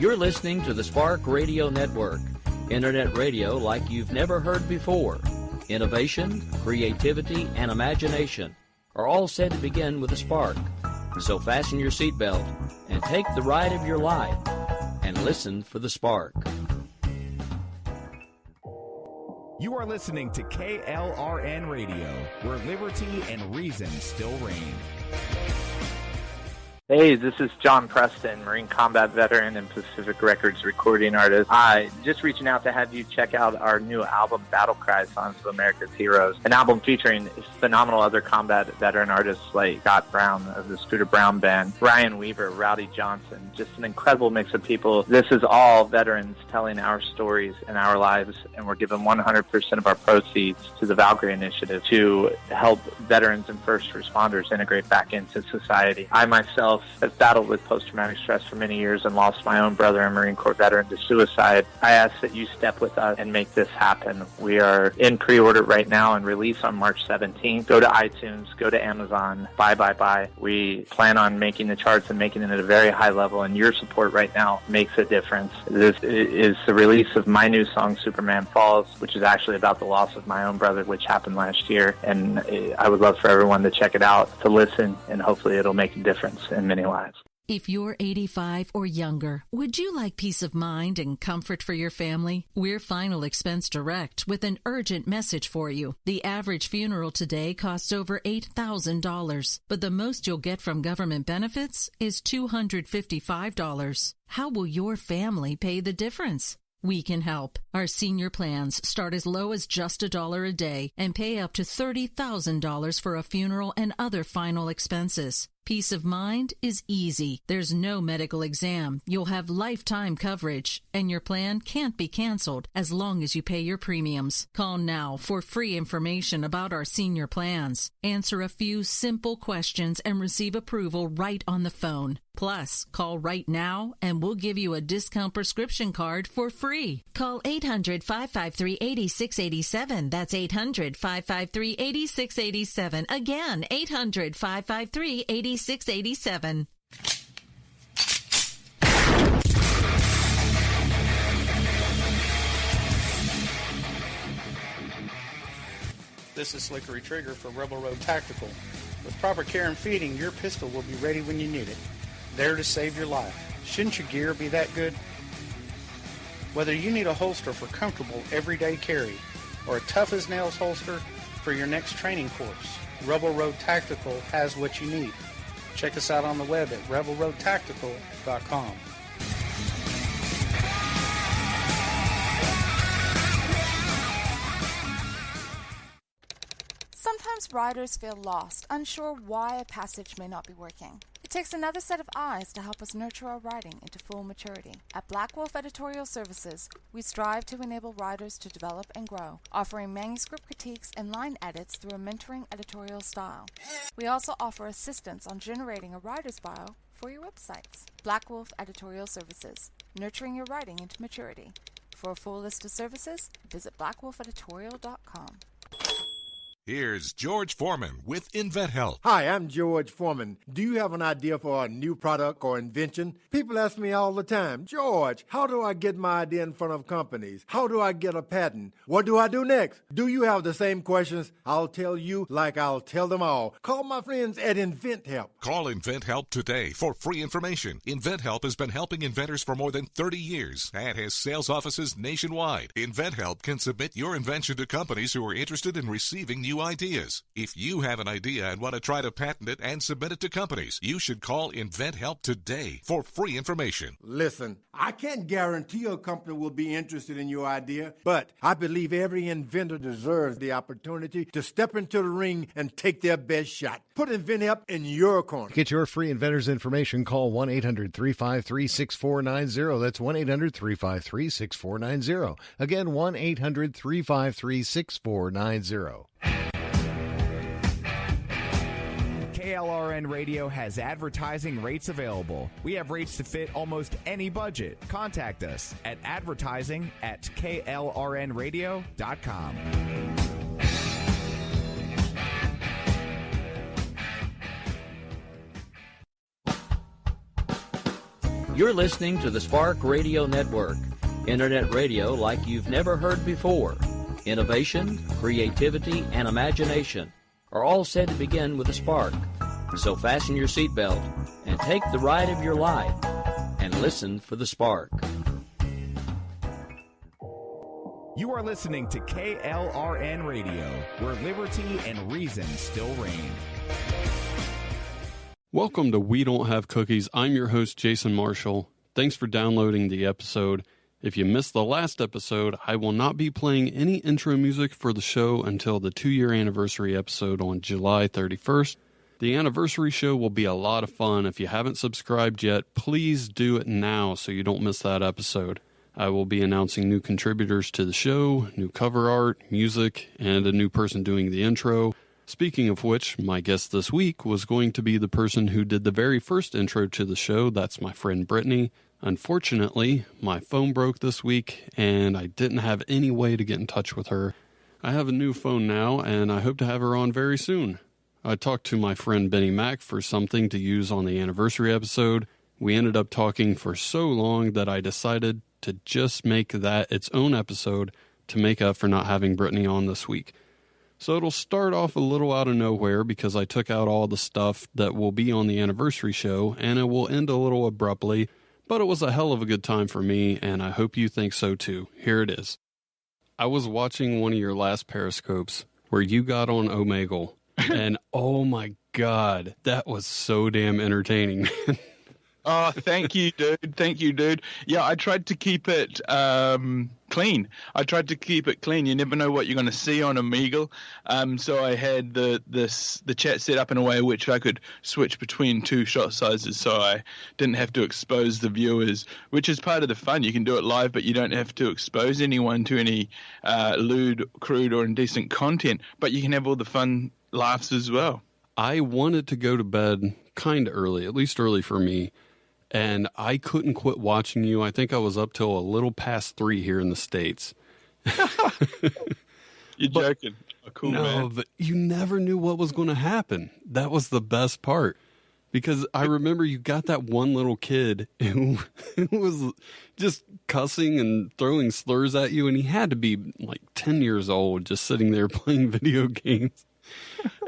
You're listening to the Spark Radio Network, Internet radio like you've never heard before. Innovation, creativity, and imagination are all said to begin with a spark. So fasten your seatbelt and take the ride of your life and listen for the spark. You are listening to KLRN Radio, where liberty and reason still reign. Hey, this is John Preston, Marine Combat veteran and Pacific Records recording artist. Just reaching out to have you check out our new album, Battle Cry, Songs of America's Heroes, an album featuring phenomenal other combat veteran artists like Scott Brown of the Scooter Brown Band, Ryan Weaver, Rowdy Johnson, just an incredible mix of people. This is all veterans telling our stories and our lives, and we're giving 100% of our proceeds to the Valkyrie Initiative to help veterans and first responders integrate back into society. I myself have battled with post-traumatic stress for many years and lost my own brother, a Marine Corps veteran, to suicide. I ask that you step with us and make this happen. We are in pre-order right now and release on March 17th. Go to iTunes, go to Amazon, buy. We plan on making the charts and making it at a very high level, and your support right now makes a difference. This is the release of my new song, Superman Falls, which is actually about the loss of my own brother, which happened last year, and I would love for everyone to check it out, to listen, and hopefully it'll make a difference in many lives. If you're 85 or younger, would you like peace of mind and comfort for your family? We're Final Expense Direct with an urgent message for you. The average funeral today costs over $8,000, but the most you'll get from government benefits is $255. How will your family pay the difference? We can help. Our senior plans start as low as just $1 a day and pay up to $30,000 for a funeral and other final expenses. Peace of mind is easy. There's no medical exam. You'll have lifetime coverage, and your plan can't be canceled as long as you pay your premiums. Call now for free information about our senior plans. Answer a few simple questions and receive approval right on the phone. Plus, call right now and we'll give you a discount prescription card for free. Call 800-553-8687. That's 800-553-8687. Again, 800-553-8687. This is Slickery Trigger for Rebel Road Tactical. With proper care and feeding, your pistol will be ready when you need it. There to save your life. Shouldn't your gear be that good? Whether you need a holster for comfortable everyday carry or a tough-as-nails holster for your next training course, Rebel Road Tactical has what you need. Check us out on the web at rebelroadtactical.com. Sometimes riders feel lost, unsure why a passage may not be working. It takes another set of eyes to help us nurture our writing into full maturity. At Black Wolf Editorial Services, we strive to enable writers to develop and grow, offering manuscript critiques and line edits through a mentoring editorial style. We also offer assistance on generating a writer's bio for your websites. Black Wolf Editorial Services, nurturing your writing into maturity. For a full list of services, visit blackwolfeditorial.com. Here's George Foreman with InventHelp. Hi, I'm George Foreman. Do you have an idea for a new product or invention? People ask me all the time, George, how do I get my idea in front of companies? How do I get a patent? What do I do next? Do you have the same questions? I'll tell you like I'll tell them all. Call my friends at InventHelp. Call InventHelp today for free information. InventHelp has been helping inventors for more than 30 years and has sales offices nationwide. InventHelp can submit your invention to companies who are interested in receiving new ideas. If you have an idea and want to try to patent it and submit it to companies, you should call InventHelp today for free information. Listen, I can't guarantee a company will be interested in your idea, but I believe every inventor deserves the opportunity to step into the ring and take their best shot. Put InventHelp in your corner. To get your free inventor's information, call 1-800-353-6490. That's 1-800-353-6490. Again, 1-800-353-6490. KLRN Radio has advertising rates available. We have rates to fit almost any budget. Contact us at advertising@klrnradio.com. You're listening to the Spark Radio Network, Internet radio like you've never heard before. Innovation, creativity, and imagination are all said to begin with a spark. So fasten your seatbelt and take the ride of your life and listen for the spark. You are listening to KLRN Radio, where liberty and reason still reign. Welcome to We Don't Have Cookies. I'm your host, Jason Marshall. Thanks for downloading the episode. If you missed the last episode, I will not be playing any intro music for the show until the 2-year anniversary episode on July 31st. The anniversary show will be a lot of fun. If you haven't subscribed yet, please do it now so you don't miss that episode. I will be announcing new contributors to the show, new cover art, music, and a new person doing the intro. Speaking of which, my guest this week was going to be the person who did the very first intro to the show. That's my friend Brittany. Unfortunately, my phone broke this week, and I didn't have any way to get in touch with her. I have a new phone now, and I hope to have her on very soon. I talked to my friend Benny Mack for something to use on the anniversary episode. We ended up talking for so long that I decided to just make that its own episode to make up for not having Brittany on this week. So it'll start off a little out of nowhere because I took out all the stuff that will be on the anniversary show, and it will end a little abruptly, but it was a hell of a good time for me, and I hope you think so too. Here it is. I was watching one of your last Periscopes where you got on Omegle, and oh my God, that was so damn entertaining. Oh, thank you, dude. Thank you, dude. Yeah, I tried to keep it clean. I tried to keep it clean. You never know what you're going to see on Omegle. So I had the chat set up in a way which I could switch between two shot sizes, so I didn't have to expose the viewers, which is part of the fun. You can do it live, but you don't have to expose anyone to any lewd, crude, or indecent content. But you can have all the fun laughs as well. I wanted to go to bed kind of early, at least early for me. And I couldn't quit watching you. I think I was up till a little past 3 here in the States. You're joking. Oh, cool, no, man. But you never knew what was going to happen. That was the best part. Because I remember you got that one little kid who was just cussing and throwing slurs at you. And he had to be like 10 years old just sitting there playing video games.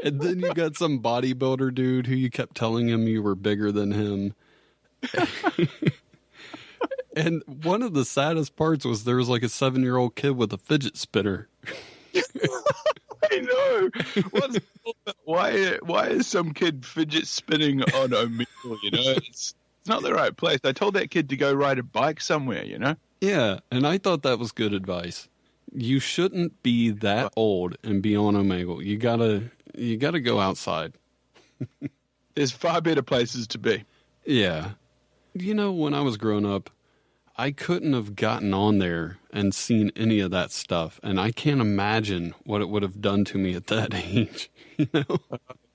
And then you got some bodybuilder dude who you kept telling him you were bigger than him. And one of the saddest parts was there was like a 7-year-old kid with a fidget spinner. I know. Why is some kid fidget spinning on Omegle, you know? It's not the right place. I told that kid to go ride a bike somewhere, you know? Yeah, and I thought that was good advice. You shouldn't be that old and be on Omegle. You gotta go outside. There's far better places to be. Yeah. You know, when I was growing up, I couldn't have gotten on there and seen any of that stuff. And I can't imagine what it would have done to me at that age. You know?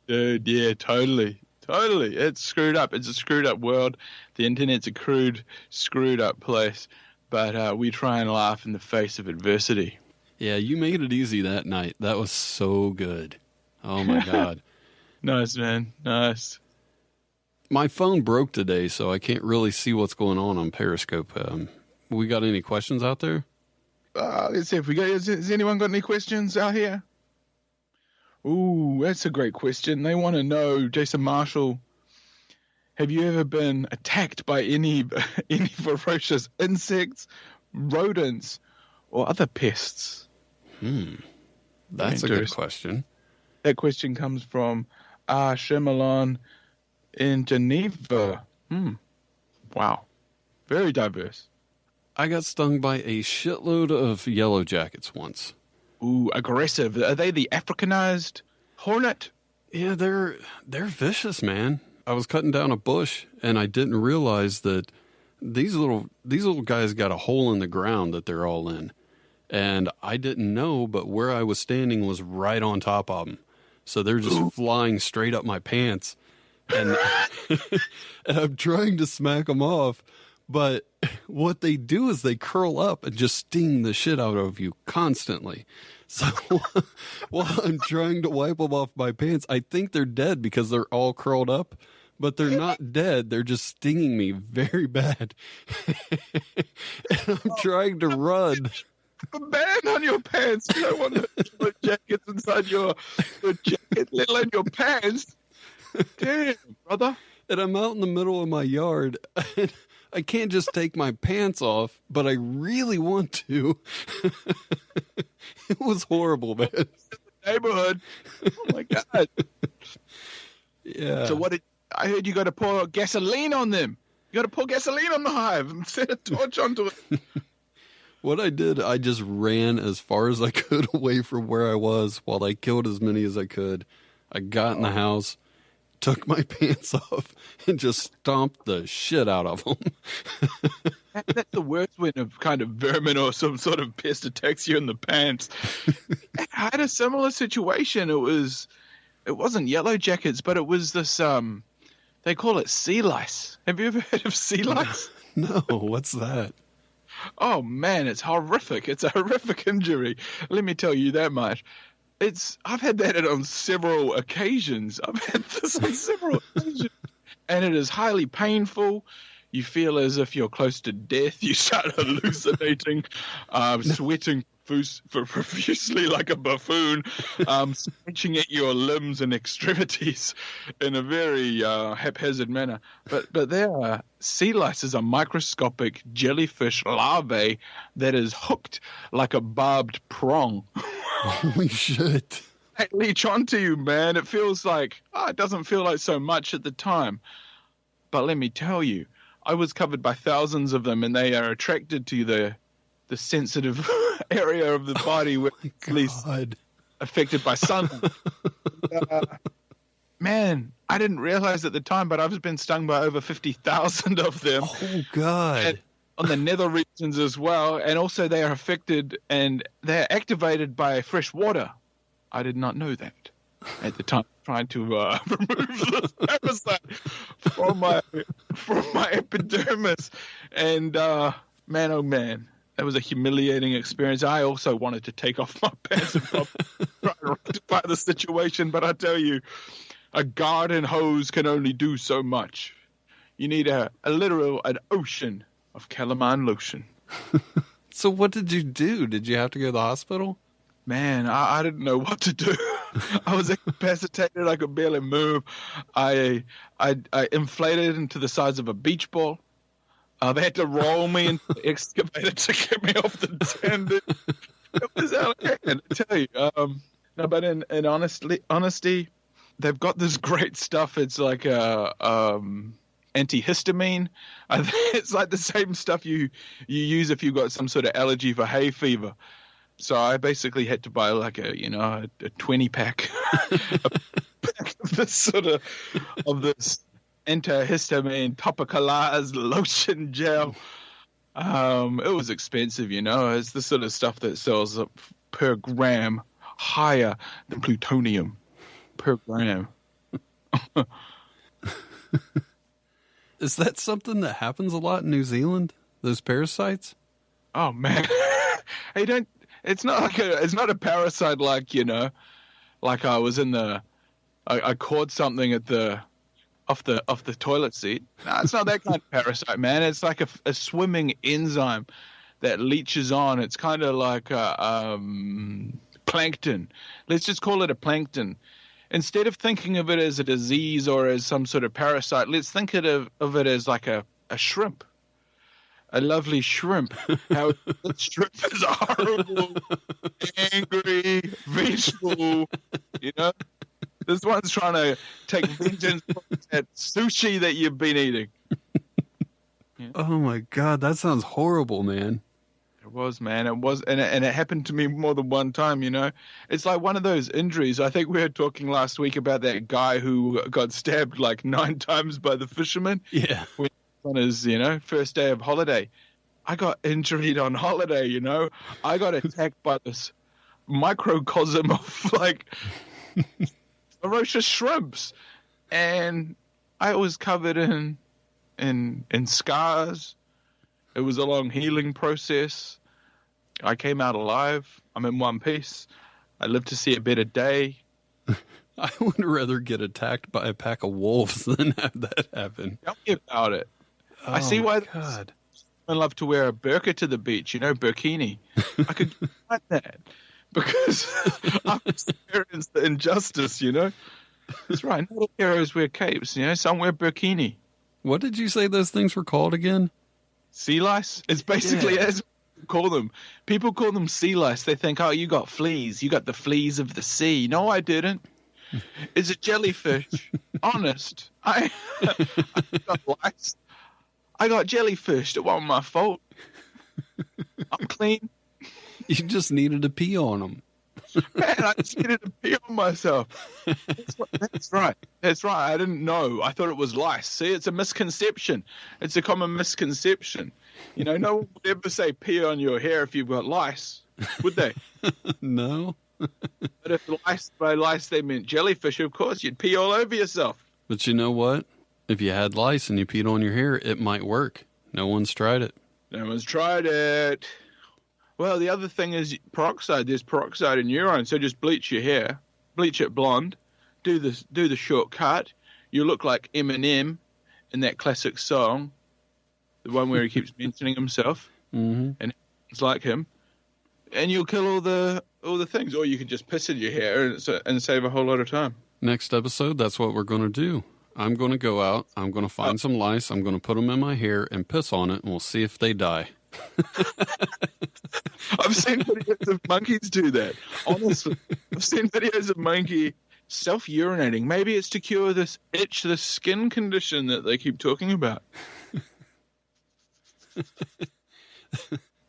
Dude, yeah, totally. Totally. It's screwed up. It's a screwed up world. The internet's a crude, screwed up place. But we try and laugh in the face of adversity. Yeah, you made it easy that night. That was so good. Oh, my God. Nice, man. Nice. My phone broke today, so I can't really see what's going on Periscope. We got any questions out there? Let's see if we got. Has anyone got any questions out here? Ooh, that's a great question. They want to know, Jason Marshall, have you ever been attacked by any ferocious insects, rodents, or other pests? That's a good question. That question comes from Shyamalan in Geneva. Wow. Very diverse. I got stung by a shitload of yellow jackets once. Ooh, aggressive. Are they the Africanized hornet? Yeah, they're vicious, man. I was cutting down a bush, and I didn't realize that these little guys got a hole in the ground that they're all in. And I didn't know, but where I was standing was right on top of them. So they're just flying straight up my pants. And, and I'm trying to smack them off. But what they do is they curl up and just sting the shit out of you constantly. So while I'm trying to wipe them off my pants, I think they're dead because they're all curled up. but they're not dead. They're just stinging me very bad. And I'm trying to run. A band on your pants. You don't want the jackets inside your jacket, let alone your pants. Damn, brother. And I'm out in the middle of my yard. And I can't just take my pants off, but I really want to. It was horrible, man. Neighborhood. Oh my God. Yeah. So I heard you got to pour gasoline on them. You got to pour gasoline on the hive and set a torch onto it. What I did, I just ran as far as I could away from where I was while I killed as many as I could. I got in the house, took my pants off, and just stomped the shit out of them. That's the worst when a kind of vermin or some sort of pest attacks you in the pants. I had a similar situation. It wasn't yellow jackets, but it was this, they call it sea lice. Have you ever heard of sea lice? No, what's that? Oh man, it's horrific. It's a horrific injury. Let me tell you that much. I've had that on several occasions. I've had this on several occasions. And it is highly painful. You feel as if you're close to death. You start hallucinating, sweating profusely like a buffoon, scratching at your limbs and extremities in a very haphazard manner. But there are sea lice is a microscopic jellyfish larvae that is hooked like a barbed prong. Holy shit. They leech onto you, man. It feels like, it doesn't feel like so much at the time. But let me tell you, I was covered by thousands of them, and they are attracted to the sensitive area of the body where it's least affected by sun. Man, I didn't realize at the time, but I've been stung by over 50,000 of them. Oh, God. And on the nether regions as well. And also they are affected and they're activated by fresh water. I did not know that at the time, trying to remove this parasite from my epidermis. And man, oh man, that was a humiliating experience. I also wanted to take off my pants and try to rectify the situation, but I tell you, a garden hose can only do so much. You need an ocean of calamine lotion. So what did you do? Did you have to go to the hospital? Man, I didn't know what to do. I was incapacitated. I could barely move. I inflated into the size of a beach ball. They had to roll me into the excavator to get me off the tendon. It was out of hand, I tell you. No, but in honesty, they've got this great stuff. It's like antihistamine. I think it's like the same stuff you use if you've got some sort of allergy for hay fever. So I basically had to buy like a 20-pack of this this antihistamine topicalized lotion gel. It was expensive, It's the sort of stuff that sells per gram higher than plutonium per gram. Is that something that happens a lot in New Zealand? Those parasites? Oh man, hey, it's not a parasite like like I was I caught something off the toilet seat. No, it's not that kind of parasite, man. It's like a swimming enzyme that leeches on. It's kind of like plankton. Let's just call it a plankton. Instead of thinking of it as a disease or as some sort of parasite, let's think of it as like a shrimp. A lovely shrimp. How the shrimp is a horrible, angry, vengeful, This one's trying to take vengeance on that sushi that you've been eating. Yeah. Oh my God, that sounds horrible, man. It was, man. It was, and it happened to me more than one time, It's like one of those injuries. I think we were talking last week about that guy who got stabbed like 9 times by the fisherman. Yeah. On his, first day of holiday. I got injured on holiday, I got attacked by this microcosm of like ferocious shrimps. And I was covered in scars. It was a long healing process. I came out alive. I'm in one piece. I lived to see a better day. I would rather get attacked by a pack of wolves than have that happen. Tell me about it. Oh, I see why God. I love to wear a burqa to the beach, burkini. I could find that because I've experienced the injustice, That's right. Not all heroes wear capes, some wear burkini. What did you say those things were called again? Sea lice? It's basically as people call them. People call them sea lice. They think, oh, you got fleas. You got the fleas of the sea. No, I didn't. It's a jellyfish. Honest. I got lice. I got jellyfished. It wasn't my fault. I'm clean. You just needed to pee on them. Man, I just needed to pee on myself. That's right. That's right. I didn't know. I thought it was lice. See, it's a misconception. It's a common misconception. No one would ever say pee on your hair if you've got lice, would they? No. But if by lice they meant jellyfish, of course, you'd pee all over yourself. But you know what? If you had lice and you peed on your hair, it might work. No one's tried it. No one's tried it. Well, the other thing is peroxide. There's peroxide in urine, so just bleach your hair, bleach it blonde, do the short cut. You look like Eminem in that classic song, the one where he keeps mentioning himself, and it's like him, and you'll kill all the things. Or you can just piss in your hair and save a whole lot of time. Next episode, that's what we're going to do. I'm going to go out, I'm going to find some lice, I'm going to put them in my hair and piss on it, and we'll see if they die. I've seen videos of monkeys do that. Honestly, I've seen videos of monkey self-urinating. Maybe it's to cure this itch, this skin condition that they keep talking about.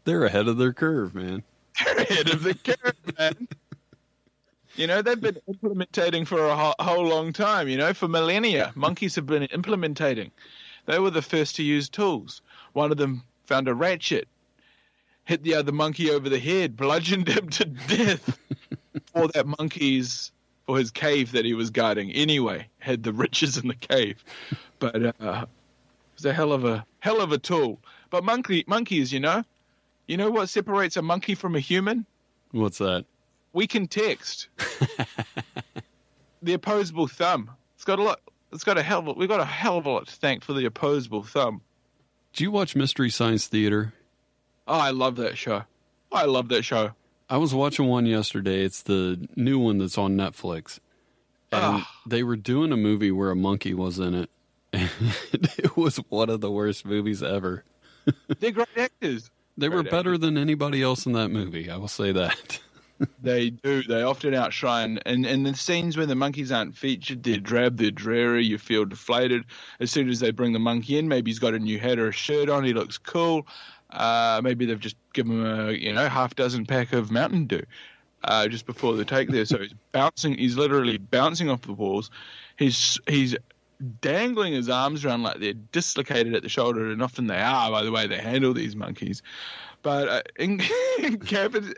They're ahead of their curve, man. They're ahead of the curve, man. They've been implementing for a whole long time, for millennia. Monkeys have been implementing. They were the first to use tools. One of them found a ratchet, hit the other monkey over the head, bludgeoned him to death for his cave that he was guarding. Anyway, had the riches in the cave. But it was a hell of a tool. But monkeys, you know what separates a monkey from a human? What's that? We can text. The opposable thumb. We've got a hell of a lot to thank for the opposable thumb. Do you watch Mystery Science Theater? Oh, I love that show. I was watching one yesterday. It's the new one that's on Netflix. And they were doing a movie where a monkey was in it. And it was one of the worst movies ever. They're great actors. They were better than anybody else in that movie. I will say that. They do. They often outshine. And the scenes where the monkeys aren't featured, they're drab, they're dreary, you feel deflated. As soon as they bring the monkey in, maybe he's got a new hat or a shirt on, he looks cool. Maybe they've just given him a half dozen pack of Mountain Dew just before the take there. So he's literally bouncing off the walls. He's dangling his arms around like they're dislocated at the shoulder, and often they are, by the way they handle these monkeys. But in captivity,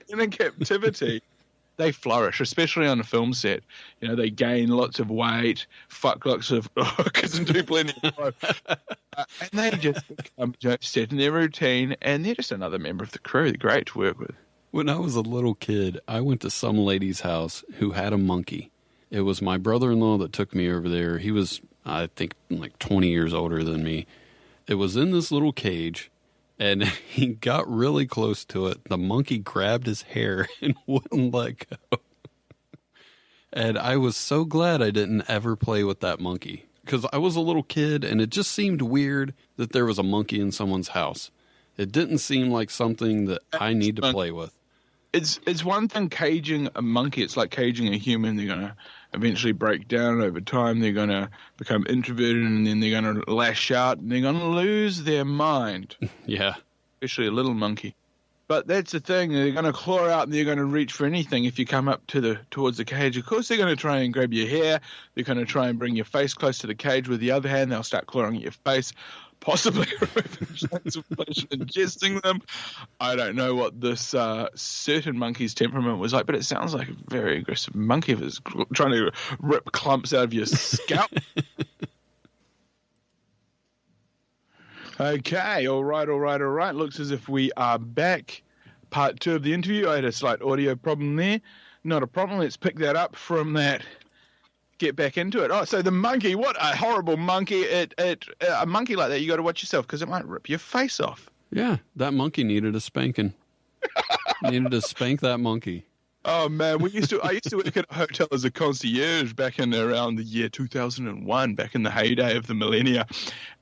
they flourish, especially on a film set. They gain lots of weight, fuck lots of hookers and do plenty of and they just become set in their routine, and they're just another member of the crew. They're great to work with. When I was a little kid, I went to some lady's house who had a monkey. It was my brother-in-law that took me over there. He was, I think, like 20 years older than me. It was in this little cage. And he got really close to it. The monkey grabbed his hair and wouldn't let go. And I was so glad I didn't ever play with that monkey. Because I was a little kid, and it just seemed weird that there was a monkey in someone's house. It didn't seem like something that I need to play with. It's one thing caging a monkey. It's like caging a human. They're going to eventually break down over time. They're going to become introverted, and then they're going to lash out, and they're going to lose their mind. Yeah. Especially a little monkey. But that's the thing. They're going to claw out, and they're going to reach for anything if you come up towards the cage. Of course, they're going to try and grab your hair. They're going to try and bring your face close to the cage with the other hand. They'll start clawing at your face, possibly removing chunks of flesh and ingesting them. I don't know what this certain monkey's temperament was like, but it sounds like a very aggressive monkey if it's trying to rip clumps out of your scalp. Okay, all right. Looks as if we are back. Part 2 of the interview. I had a slight audio problem there. Not a problem. Let's pick that up from that get back into it. Oh, so the monkey, what a horrible monkey. A monkey like that, you got to watch yourself because it might rip your face off. Yeah, that monkey needed a spanking. Needed to spank that monkey. Oh man, I used to work at a hotel as a concierge back in around the year 2001, back in the heyday of the millennia.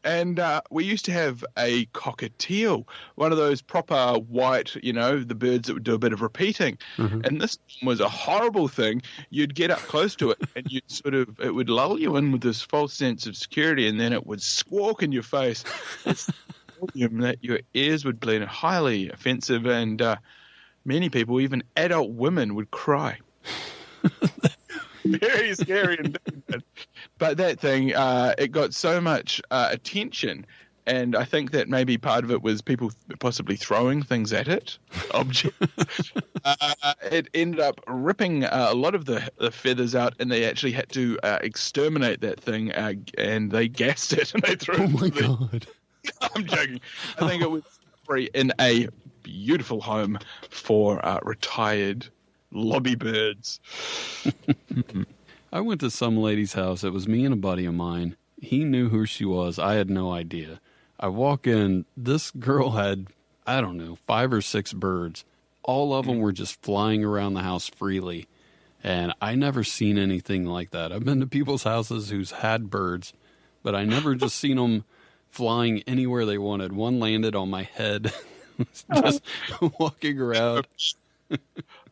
And we used to have a cockatiel, one of those proper white, the birds that would do a bit of repeating. Mm-hmm. And this was a horrible thing. You'd get up close to it and it would lull you in with this false sense of security, and then it would squawk in your face. It's that your ears would bleed, highly offensive, and many people, even adult women, would cry. Very scary indeed. But that thing, it got so much attention, and I think that maybe part of it was people possibly throwing things at it, objects. It ended up ripping a lot of the feathers out, and they actually had to exterminate that thing, and they gassed it, and they threw it. Oh my God. I'm joking. I think it was free in a beautiful home for retired lobby birds. I went to some lady's house. It was me and a buddy of mine. He knew who she was. I had no idea. I walk in. This girl had, 5 or 6 birds. All of them were just flying around the house freely. And I never seen anything like that. I've been to people's houses who's had birds, but I never just seen them flying anywhere they wanted. One landed on my head, just walking around.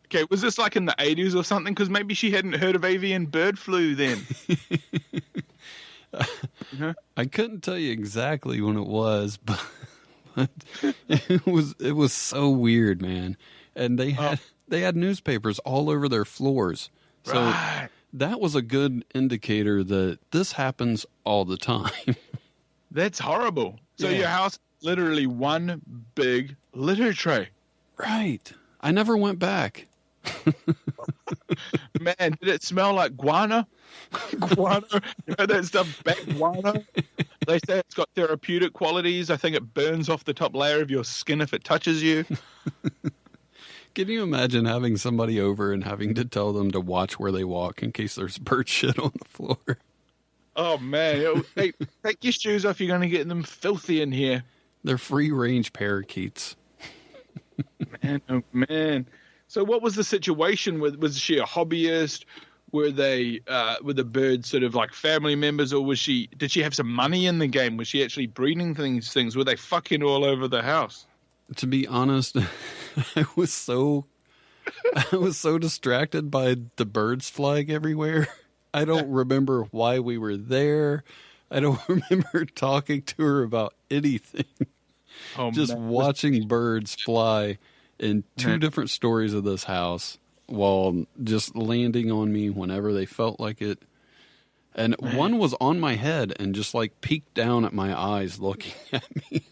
Okay, was this like in the 80s or something? Because maybe she hadn't heard of avian bird flu then. I couldn't tell you exactly when it was, but it was so weird, man. And they had newspapers all over their floors. So right. That was a good indicator that this happens all the time. That's horrible. So Yeah. Your house is literally one big litter tray. Right. I never went back. Man, did it smell like guano? Guano? You know that stuff, back guano? They say it's got therapeutic qualities. I think it burns off the top layer of your skin if it touches you. Can you imagine having somebody over and having to tell them to watch where they walk in case there's bird shit on the floor? Oh, man. Hey, take your shoes off. You're going to get them filthy in here. They're free-range parakeets. Man, oh, man. So what was the situation? Was she a hobbyist? Were the birds sort of like family members, or did she have some money in the game? Was she actually breeding these things? Were they fucking all over the house? To be honest, I was so distracted by the birds flying everywhere. I don't remember why we were there. I don't remember talking to her about anything. Oh, just man. watching birds fly in 2 different stories of this house while just landing on me whenever they felt like it. And one was on my head and just like peeked down at my eyes looking at me.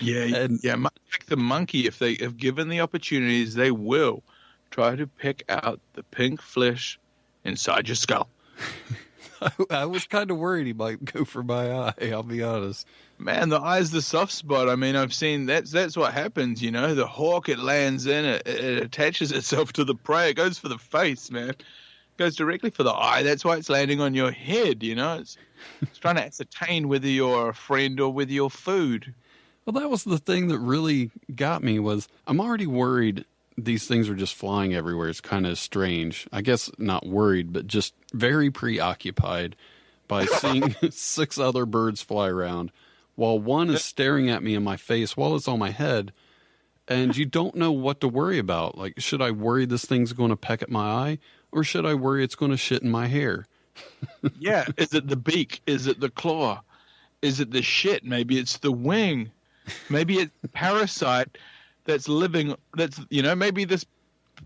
Yeah, much like the monkey, if they have given the opportunities, they will try to pick out the pink flesh inside your skull. I was kind of worried he might go for my eye, I'll be honest. Man, the eye's the soft spot. I mean, I've seen that's what happens, you know. The hawk, it lands in, it attaches itself to the prey. It goes for the face, man. It goes directly for the eye. That's why it's landing on your head, you know. It's trying to ascertain whether you're a friend or whether you're food. Well, that was the thing that really got me was I'm already worried these things are just flying everywhere. It's kind of strange. I guess not worried, but just very preoccupied by seeing 6 other birds fly around while one is staring at me in my face while it's on my head. And you don't know what to worry about. Like, should I worry this thing's going to peck at my eye, or should I worry it's going to shit in my hair? Yeah. Is it the beak? Is it the claw? Is it the shit? Maybe it's the wing. Maybe it's the parasite that's living, maybe this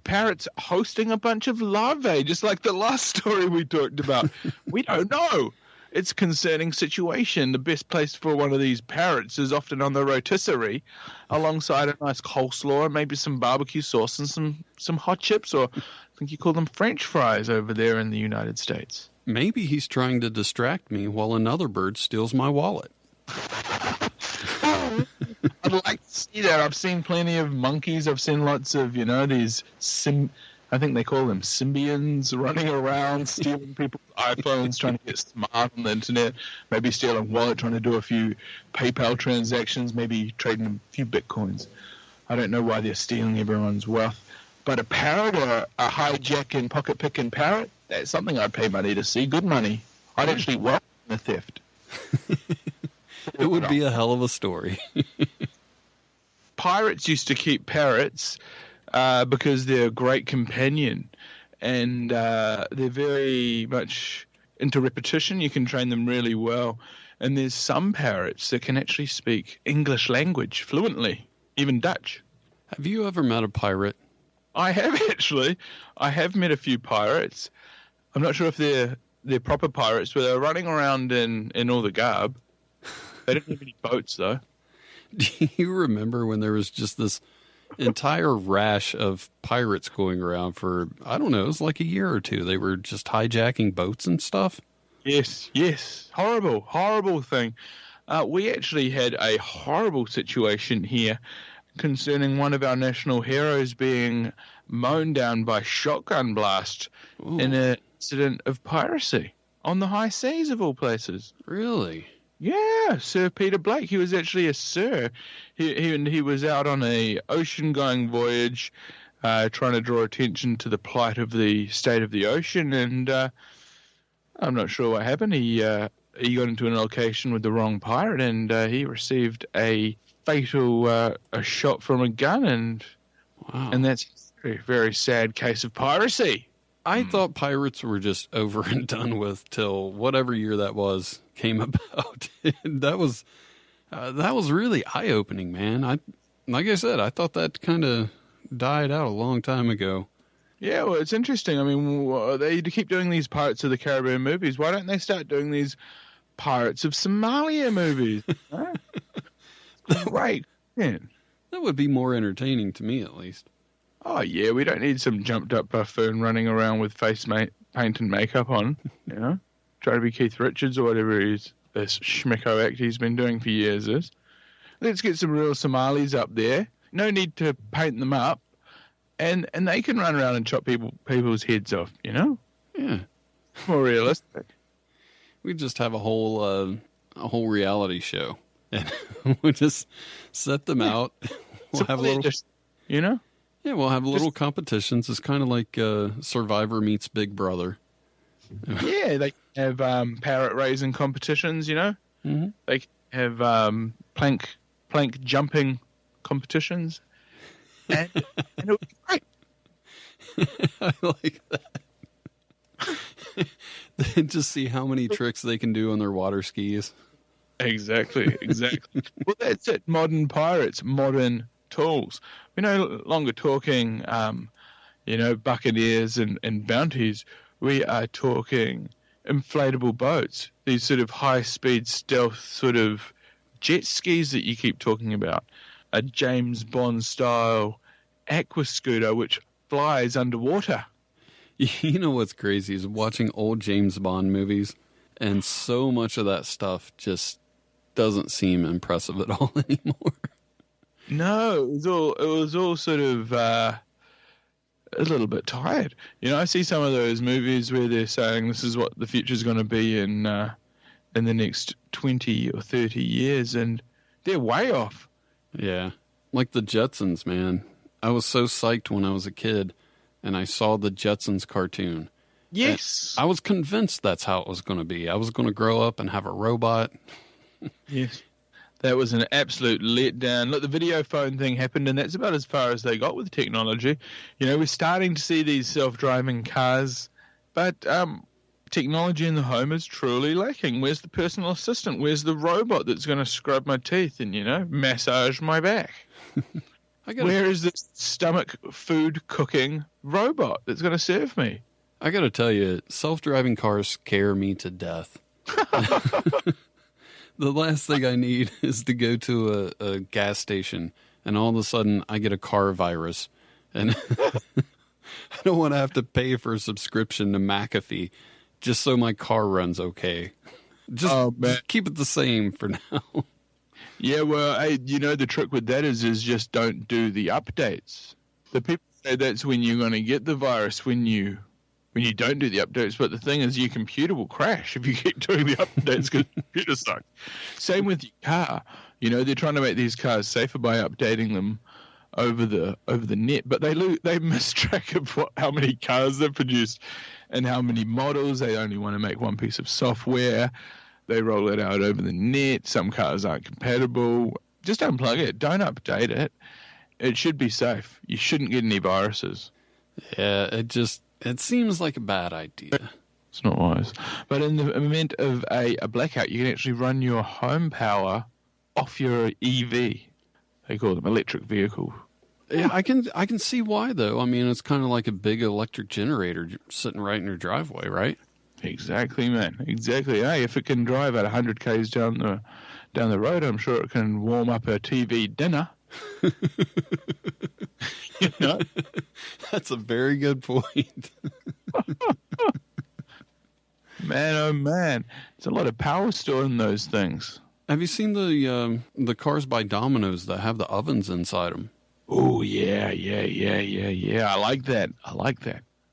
parrot's hosting a bunch of larvae, just like the last story we talked about. We don't know. It's a concerning situation. The best place for one of these parrots is often on the rotisserie alongside a nice coleslaw and maybe some barbecue sauce and some hot chips, or I think you call them French fries over there in the United States. Maybe he's trying to distract me while another bird steals my wallet. I'd like to see that. I've seen plenty of monkeys. I've seen lots of, these I think they call them Symbians, running around stealing people's iPhones, trying to get smart on the internet, maybe steal a wallet, trying to do a few PayPal transactions, maybe trading a few Bitcoins. I don't know why they're stealing everyone's wealth. But a parrot or a hijacking, pocket-picking parrot, that's something I'd pay money to see. Good money. I'd actually welcome the theft. It would be a hell of a story. Pirates used to keep parrots because they're a great companion, and they're very much into repetition. You can train them really well. And there's some parrots that can actually speak English language fluently, even Dutch. Have you ever met a pirate? I have, actually. I have met a few pirates. I'm not sure if they're proper pirates, but they're running around in all the garb. They don't have any boats, though. Do you remember when there was just this entire rash of pirates going around for, I don't know, it was like a year or two? They were just hijacking boats and stuff? Yes. Horrible thing. We actually had a horrible situation here concerning one of our national heroes being mown down by shotgun blast in an incident of piracy on the high seas of all places. Really? Yeah, Sir Peter Blake. He was actually a sir. He was out on a ocean-going voyage, trying to draw attention to the plight of the state of the ocean, and I'm not sure what happened. He got into an location with the wrong pirate, and he received a fatal a shot from a gun, and that's a very, very sad case of piracy. I thought pirates were just over and done with till whatever year that was came about. That was really eye-opening, man. Like I said, I thought that kind of died out a long time ago. Yeah, well, it's interesting. I mean, they keep doing these Pirates of the Caribbean movies. Why don't they start doing these Pirates of Somalia movies? Right. Man. That would be more entertaining to me, at least. Oh, yeah, we don't need some jumped-up buffoon running around with face paint and makeup on, you know? Try to be Keith Richards or whatever this schmicko act he's been doing for years is. Let's get some real Somalis up there. No need to paint them up. And they can run around and chop people's heads off, you know? Yeah. More realistic. We just have a whole reality show. And we'll just set them out. We'll have a little, you know? Yeah, we'll have little competitions. It's kind of like Survivor meets Big Brother. Yeah, they have parrot raising competitions, you know? Mm-hmm. They have plank jumping competitions. And it would be great. I like that. Just see how many tricks they can do on their water skis. Exactly. Well, that's it. Modern pirates, modern tools. We're no longer talking, buccaneers and bounties. We are talking inflatable boats, these sort of high-speed stealth sort of jet skis that you keep talking about. A James Bond-style aqua scooter which flies underwater. You know what's crazy is watching old James Bond movies, and so much of that stuff just doesn't seem impressive at all anymore. No, it was all sort of a little bit tired. You know, I see some of those movies where they're saying this is what the future's going to be in the next 20 or 30 years, and they're way off. Yeah, like the Jetsons, man. I was so psyched when I was a kid, and I saw the Jetsons cartoon. Yes. And I was convinced that's how it was going to be. I was going to grow up and have a robot. Yes. That was an absolute letdown. Look, the video phone thing happened, and that's about as far as they got with technology. You know, we're starting to see these self-driving cars, but technology in the home is truly lacking. Where's the personal assistant? Where's the robot that's going to scrub my teeth and, massage my back? Where is this stomach food cooking robot that's going to serve me? I got to tell you, self-driving cars scare me to death. The last thing I need is to go to a gas station and all of a sudden I get a car virus. And I don't want to have to pay for a subscription to McAfee just so my car runs okay. Just keep it the same for now. Yeah, well, hey, the trick with that is just don't do the updates. The people that's when you're going to get the virus, when you don't do the updates. But the thing is, your computer will crash if you keep doing the updates because the computer sucks. Same with your car. You know, they're trying to make these cars safer by updating them over the net, but they miss track of how many cars they've produced and how many models. They only want to make one piece of software. They roll it out over the net. Some cars aren't compatible. Just unplug it. Don't update it. It should be safe. You shouldn't get any viruses. Yeah, it seems like a bad idea. It's not wise. But in the event of a blackout, you can actually run your home power off your EV. They call them electric vehicles. Yeah, I can see why, though. I mean, it's kind of like a big electric generator sitting right in your driveway, right? Exactly, man. Exactly. Hey, if it can drive at 100 k's down the road, I'm sure it can warm up a TV dinner. You know? That's a very good point. Man, oh man, it's a lot of power stored in those things. Have you seen the cars by Domino's that have the ovens inside them? Oh yeah. I like that.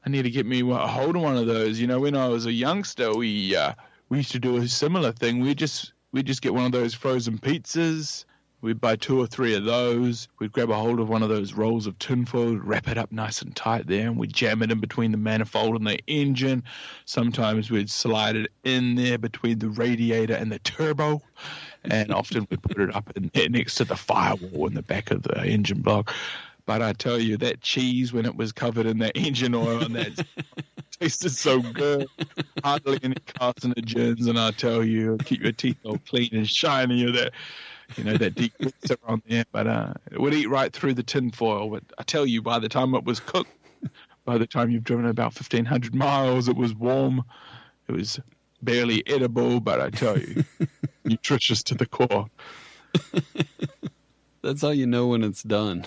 I need to get me a hold of one of those. You know, when I was a youngster, we used to do a similar thing. We'd just get one of those frozen pizzas. We'd buy 2 or 3 of those. We'd grab a hold of one of those rolls of tinfoil, wrap it up nice and tight there, and we'd jam it in between the manifold and the engine. Sometimes we'd slide it in there between the radiator and the turbo, and often we'd put it up in there next to the firewall in the back of the engine block. But I tell you, that cheese, when it was covered in that engine oil, and that tasted so good. Hardly any carcinogens, and I tell you, keep your teeth all clean and shiny. That deep glitter on there. But it would eat right through the tin foil. But I tell you, by the time it was cooked, by the time you've driven about 1,500 miles, it was warm. It was barely edible, but I tell you, nutritious to the core. That's how you know when it's done.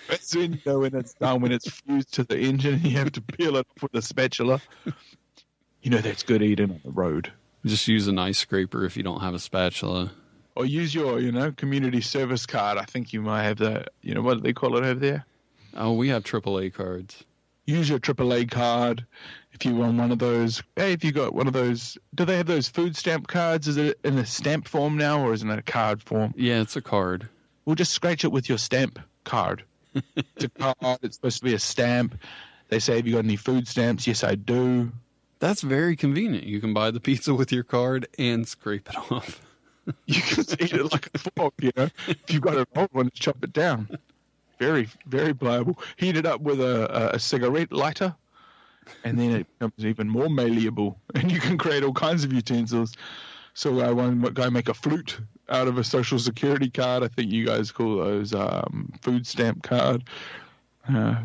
That's when you know when it's done, when it's fused to the engine and you have to peel it off with a spatula. You know that's good eating on the road. Just use an ice scraper if you don't have a spatula. Or use your, community service card. I think you might have that. What do they call it over there? Oh, we have AAA cards. Use your AAA card if you want one of those. Hey, if you got one of those, do they have those food stamp cards? Is it in a stamp form now, or is it in a card form? Yeah, it's a card. We'll just scratch it with your stamp card. It's a card. It's supposed to be a stamp. They say, have you got any food stamps? Yes, I do. That's very convenient. You can buy the pizza with your card and scrape it off. You can eat it like a fork, If you've got an old one, chop it down. Very, very pliable. Heat it up with a cigarette lighter, and then it becomes even more malleable, and you can create all kinds of utensils. So one guy make a flute out of a social security card. I think you guys call those food stamp card.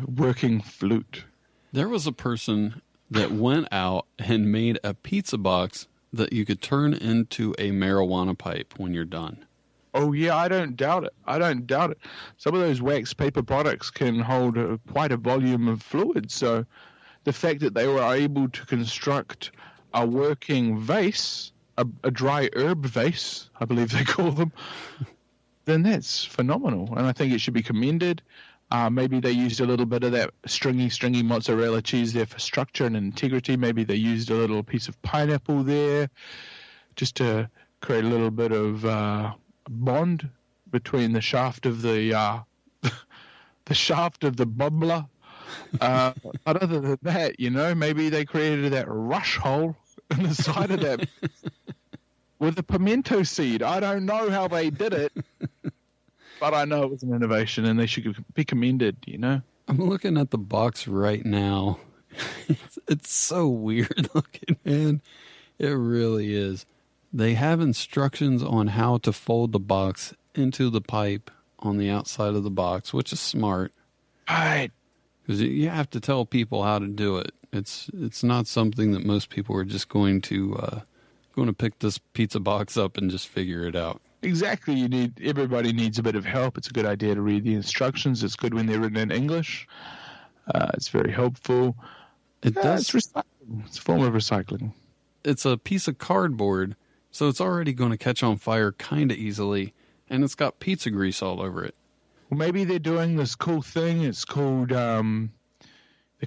Working flute. There was a person that went out and made a pizza box that you could turn into a marijuana pipe when you're done. Oh, yeah, I don't doubt it. Some of those wax paper products can hold quite a volume of fluid. So the fact that they were able to construct a working vase, a dry herb vase, I believe they call them, then that's phenomenal. And I think it should be commended. Maybe they used a little bit of that stringy mozzarella cheese there for structure and integrity. Maybe they used a little piece of pineapple there just to create a little bit of bond between the shaft of the bubbler. But other than that, maybe they created that rush hole in the side of that with a pimento seed. I don't know how they did it. But I know it was an innovation, and they should be commended, I'm looking at the box right now. It's so weird looking, man. It really is. They have instructions on how to fold the box into the pipe on the outside of the box, which is smart. Right. Because you have to tell people how to do it. It's not something that most people are just going to pick this pizza box up and just figure it out. Exactly. Everybody needs a bit of help. It's a good idea to read the instructions. It's good when they're written in English. It's very helpful. It's recycling. It's a form of recycling. It's a piece of cardboard, so it's already going to catch on fire kind of easily, and it's got pizza grease all over it. Well, maybe they're doing this cool thing. It's called they're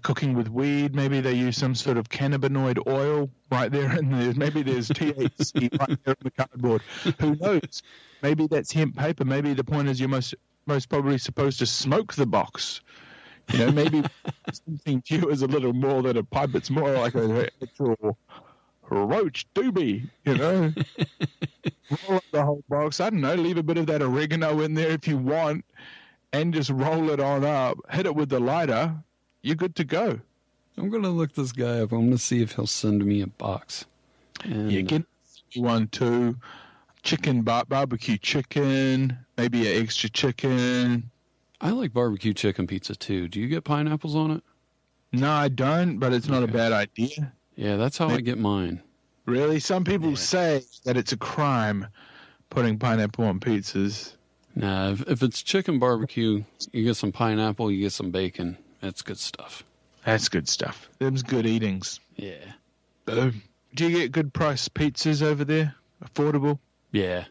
cooking with weed. Maybe they use some sort of cannabinoid oil right there in there. Maybe there's THC right there in the cardboard. Who knows? Maybe that's hemp paper. Maybe the point is you're most probably supposed to smoke the box. You know, maybe something to you is a little more than a pipe. It's more like an actual roach doobie, you know. Roll up the whole box. I don't know, leave a bit of that oregano in there if you want, and just roll it on up. Hit it with the lighter. You're good to go. I'm going to look this guy up. I'm going to see if he'll send me a box. And yeah, get one too. Chicken, barbecue chicken, maybe an extra chicken. I like barbecue chicken pizza too. Do you get pineapples on it? No, I don't, but it's not a bad idea. Yeah, that's how I get mine. Really? Some people say that it's a crime putting pineapple on pizzas. Nah, if it's chicken barbecue, you get some pineapple, you get some bacon. That's good stuff. That's good stuff. Them's good eatings. Yeah. Do you get good price pizzas over there? Affordable? Yeah.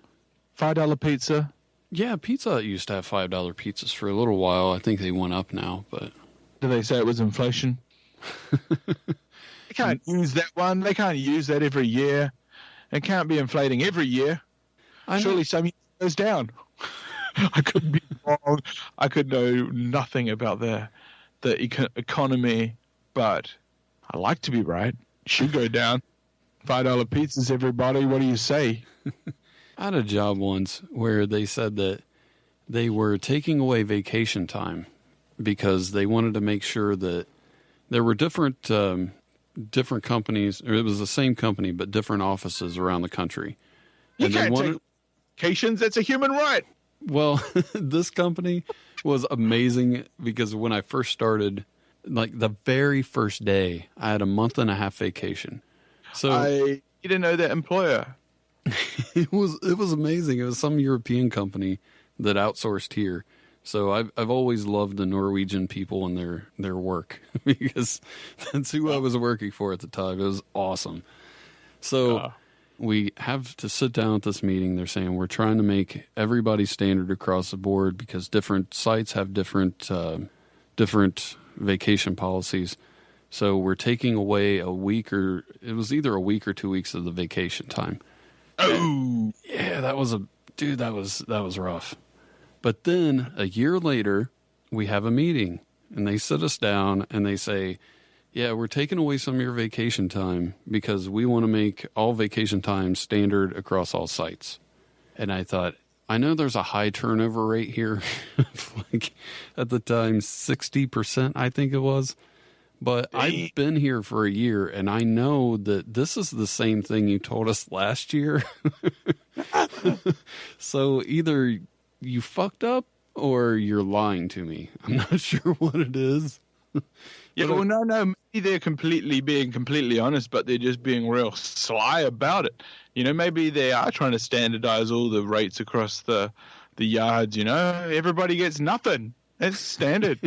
$5 pizza? Yeah, Pizza Hut used to have $5 pizzas for a little while. I think they went up now, but... Do they say it was inflation? They can't use that one. They can't use that every year. It can't be inflating every year. Surely some years it goes down. I could be wrong. I could know nothing about the economy, but I like to be right. It should go down. $5 pizzas, everybody. What do you say? I had a job once where they said that they were taking away vacation time because they wanted to make sure that there were different companies, or it was the same company, but different offices around the country. You can't take vacations. That's a human right. Well, this company was amazing because when I first started, like the very first day, I had a month and a half vacation. So you didn't know that employer. It was amazing. It was some European company that outsourced here. So I've always loved the Norwegian people and their work because that's who I was working for at the time. It was awesome. So we have to sit down at this meeting. They're saying we're trying to make everybody standard across the board because different sites have different vacation policies. So we're taking away it was either a week or 2 weeks of the vacation time. Oh, yeah, that was rough. But then a year later, we have a meeting and they sit us down and they say, yeah, we're taking away some of your vacation time because we want to make all vacation time standard across all sites. And I thought, I know there's a high turnover rate here, like at the time, 60%, I think it was. But I've been here for a year, and I know that this is the same thing you told us last year. So either you fucked up or you're lying to me. I'm not sure what it is. Yeah, well, no. Maybe they're being completely honest, but they're just being real sly about it. You know, maybe they are trying to standardize all the rates across the yards, you know. Everybody gets nothing. That's standard.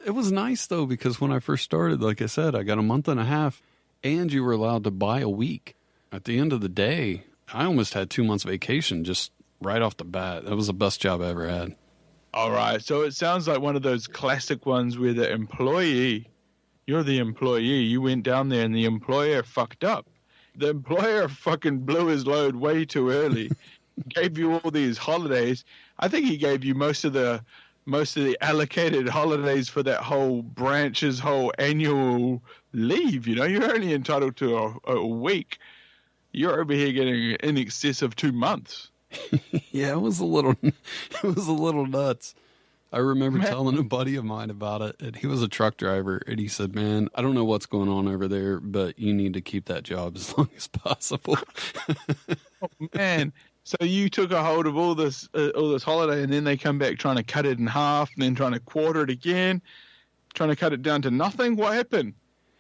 It was nice, though, because when I first started, like I said, I got a month and a half, and you were allowed to buy a week. At the end of the day, I almost had 2 months vacation just right off the bat. That was the best job I ever had. All right, so it sounds like one of those classic ones where the employee, you're the employee, you went down there and the employer fucked up. The employer fucking blew his load way too early, gave you all these holidays. I think he gave you most of the allocated holidays for that whole branch's whole annual leave. You know, you're only entitled to a week. You're over here getting in excess of 2 months. Yeah, it was a little nuts. I remember telling a buddy of mine about it, and he was a truck driver, and he said, man, I don't know what's going on over there, but you need to keep that job as long as possible. Oh, man. So you took a hold of all this holiday, and then they come back trying to cut it in half, and then trying to quarter it again, trying to cut it down to nothing? What happened?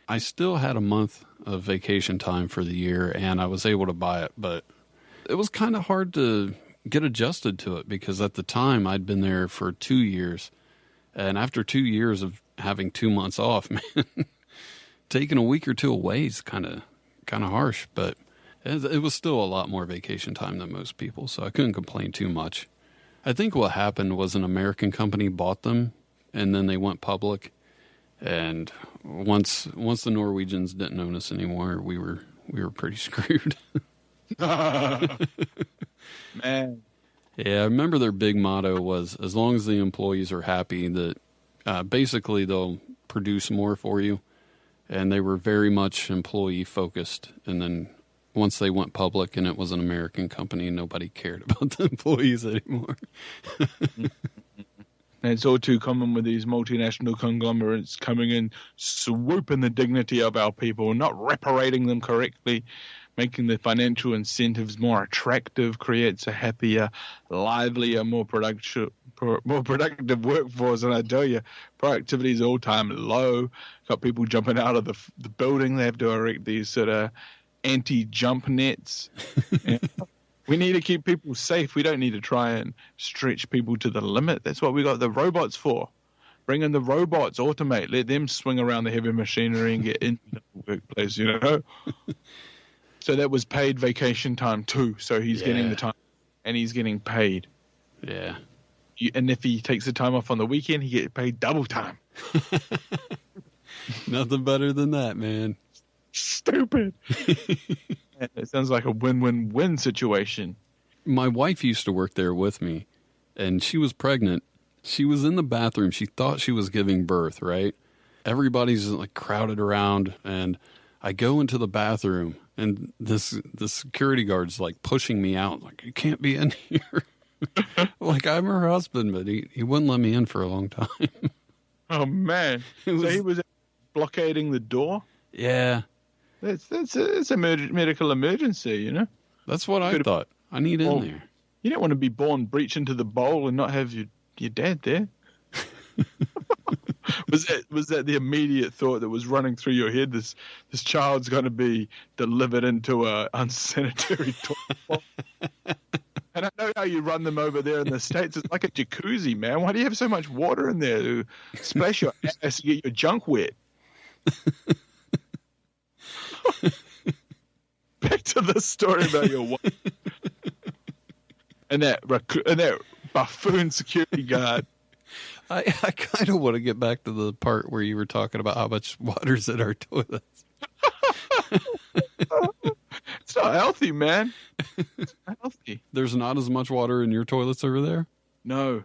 I still had a month of vacation time for the year, and I was able to buy it, but it was kind of hard to get adjusted to it because at the time I'd been there for 2 years. And after 2 years of having 2 months off, man, taking a week or two away is kind of harsh, but it was still a lot more vacation time than most people. So I couldn't complain too much. I think what happened was an American company bought them, and then they went public. And once the Norwegians didn't own us anymore, we were pretty screwed. Man. Yeah, I remember their big motto was, as long as the employees are happy, that basically they'll produce more for you. And they were very much employee-focused. And then once they went public and it was an American company, nobody cared about the employees anymore. And it's all too common with these multinational conglomerates coming in, swooping the dignity of our people, not reparating them correctly, making the financial incentives more attractive, creates a happier, livelier, more productive workforce. And I tell you, productivity is all-time low. Got people jumping out of the building. They have to erect these sort of anti-jump nets. We need to keep people safe. We don't need to try and stretch people to the limit. That's what we got the robots for. Bring in the robots, automate, let them swing around the heavy machinery and get into the workplace, you know? So that was paid vacation time too. So he's getting the time and he's getting paid. Yeah. And if he takes the time off on the weekend, he gets paid double time. Nothing better than that, man. Stupid. It sounds like a win-win-win situation. My wife used to work there with me, and she was pregnant. She was in the bathroom. She thought she was giving birth, right? Everybody's like crowded around, and I go into the bathroom, and the security guard's like pushing me out, like, you can't be in here. Like, I'm her husband, but he wouldn't let me in for a long time. Oh, man. So he was blockading the door? Yeah. It's a medical emergency, you know? That's what I thought. I need in there. You don't want to be born, breach into the bowl and not have your dad there. Was that the immediate thought that was running through your head? This child's going to be delivered into a unsanitary toilet. And I know how you run them over there in the States. It's like a jacuzzi, man. Why do you have so much water in there to splash your ass to get your junk wet? Back to the story about your wife and that buffoon security guard. I kind of want to get back to the part where you were talking about how much water's in our toilets. It's not healthy, man. It's not healthy. There's not as much water in your toilets over there? No.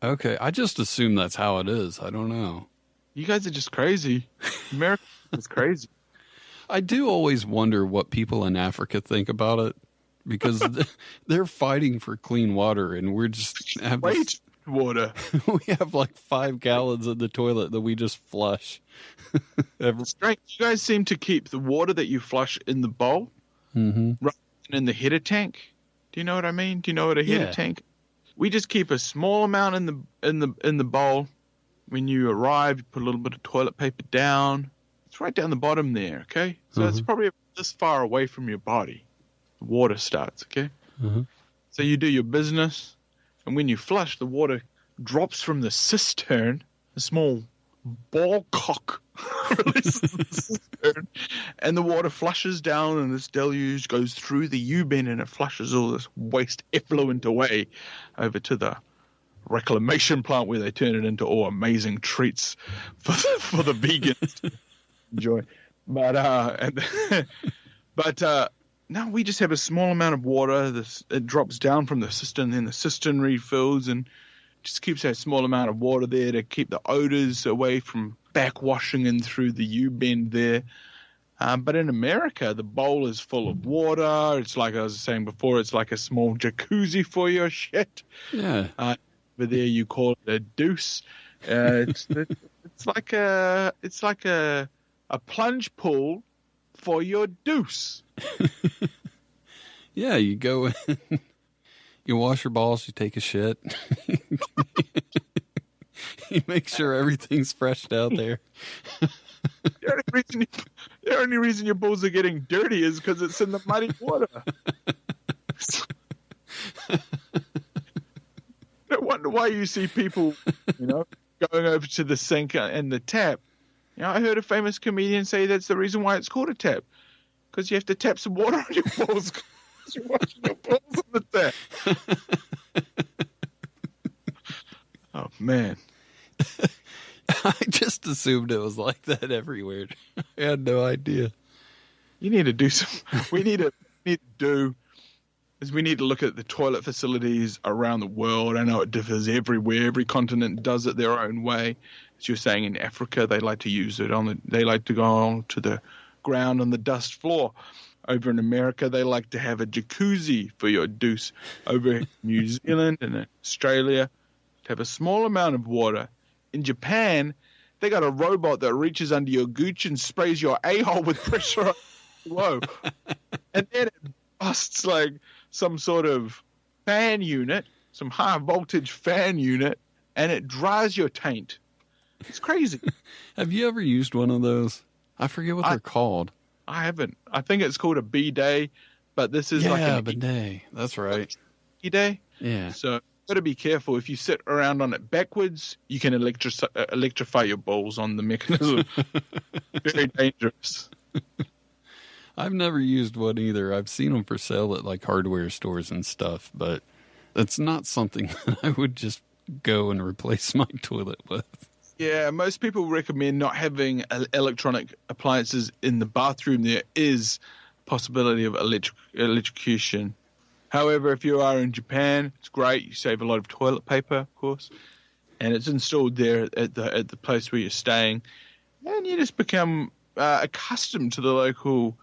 Okay, I just assume that's how it is. I don't know. You guys are just crazy. America is crazy. I do always wonder what people in Africa think about it, because they're fighting for clean water, and we're just have water. We have like 5 gallons in the toilet that we just flush. Strange. You guys seem to keep the water that you flush in the bowl, rather than in the header tank. Do you know what I mean? Do you know what a header tank? We just keep a small amount in the bowl. When you arrive, you put a little bit of toilet paper down. It's right down the bottom there, okay? So it's probably this far away from your body. The water starts, okay? So you do your business, and when you flush, the water drops from the cistern, a small ball cock releases the cistern, and the water flushes down, and this deluge goes through the U-bend, and it flushes all this waste effluent away over to the reclamation plant, where they turn it into all amazing treats for the vegans to enjoy. But no, we just have a small amount of water. It drops down from the cistern, then the cistern refills, and just keeps that small amount of water there to keep the odors away from backwashing in through the U-bend there. But in America, the bowl is full of water. It's like I was saying before, it's like a small jacuzzi for your shit. Yeah. Over there, you call it a deuce. It's like a plunge pool for your deuce. Yeah, you go in, you wash your balls, you take a shit. You make sure everything's fresh out there. The only reason your balls are getting dirty is because it's in the muddy water. No wonder why you see people, going over to the sink and the tap. I heard a famous comedian say that's the reason why it's called a tap, because you have to tap some water on your balls. You're washing your balls on the tap. man. I just assumed it was like that everywhere. I had no idea. You need to do we need to look at the toilet facilities around the world. I know it differs everywhere. Every continent does it their own way. As you're saying, in Africa, they like to use it they like to go on to the ground on the dust floor. Over in America, they like to have a jacuzzi for your deuce. Over in New Zealand and Australia, to have a small amount of water. In Japan, they got a robot that reaches under your gooch and sprays your a-hole with pressure low. And then it busts like some sort of fan unit, some high voltage fan unit, and it dries your taint. It's crazy. Have you ever used one of those? I forget what they're called. I haven't. I think it's called a bidet, but this is like a bidet. That's right. Bidet? Yeah. So got to be careful. If you sit around on it backwards, you can electrify your balls on the mechanism. Very dangerous. I've never used one either. I've seen them for sale at like hardware stores and stuff, but it's not something that I would just go and replace my toilet with. Yeah, most people recommend not having electronic appliances in the bathroom. There is a possibility of electrocution. However, if you are in Japan, it's great. You save a lot of toilet paper, of course, and it's installed there at the place where you're staying, and you just become accustomed to the local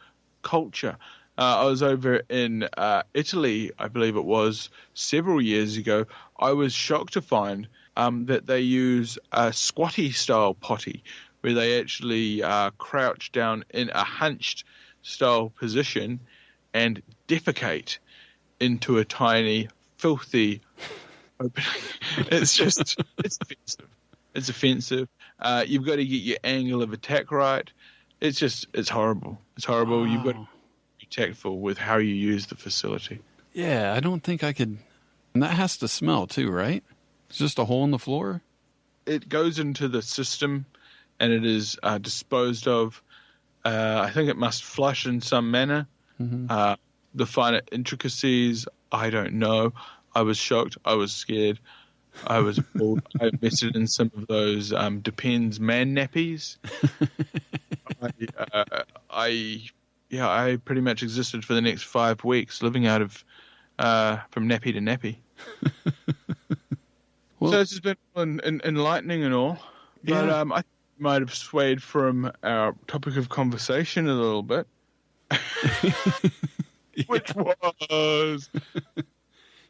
culture. I was over in Italy, I believe it was, several years ago. I was shocked to find that they use a squatty-style potty, where they actually crouch down in a hunched-style position and defecate into a tiny, filthy opening. It's offensive. It's offensive. You've got to get your angle of attack right. It's horrible. It's horrible. Wow. You've got to be tactful with how you use the facility. Yeah, I don't think I could. And that has to smell too, right? It's just a hole in the floor? It goes into the system and it is disposed of. I think it must flush in some manner. Mm-hmm. The finer intricacies, I don't know. I was shocked. I was scared. I was appalled. I invested in some of those Depends man nappies. I pretty much existed for the next 5 weeks, living out of from nappy to nappy. Well, so this has been enlightening and all, but I think we might have swayed from our topic of conversation a little bit. Which was